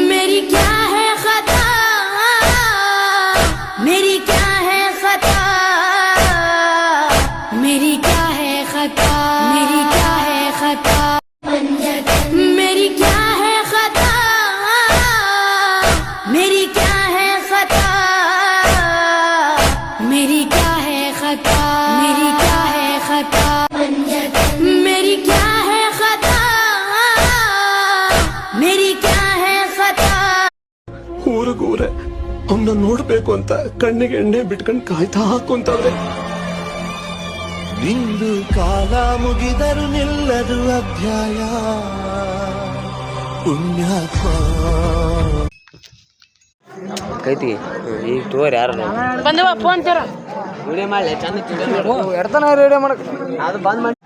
मेरी क्या है खता, मेरी क्या है खता, मेरी क्या है खता, मेरी क्या है खता, मेरी क्या है खता, मेरी क्या है खता, मेरी क्या है खता, मेरी क्या है खता, मेरी क्या है खता, मेरी क्या है खता. ಊರಿಗೂರೆ ಅವನ್ನ ನೋಡ್ಬೇಕು ಅಂತ ಕಣ್ಣಿಗೆ ಎಣ್ಣೆ ಬಿಟ್ಕೊಂಡು ಕಾಯ್ತಾ ಕುಂತವ್ರೆ. ನಿಂದು ಕಾಲ ಮುಗಿದರು ನಿಲ್ಲದು ಅಧ್ಯಾಯ ಪುಣ್ಯಾತ್ಮ. ಕೈತಿ ಈಗ ತೋರಿ ಯಾರು ಬಂದವ ಫೋನ್ ತರ ವಿಡಿಯೋ ಮಾಡಲಿ ಚಂದ ಎಡ್ತಾನ ರೇಡಿಯೋ ಮಾಡಕ್ ಅದು ಬಂದ್ ಮಾಡಿ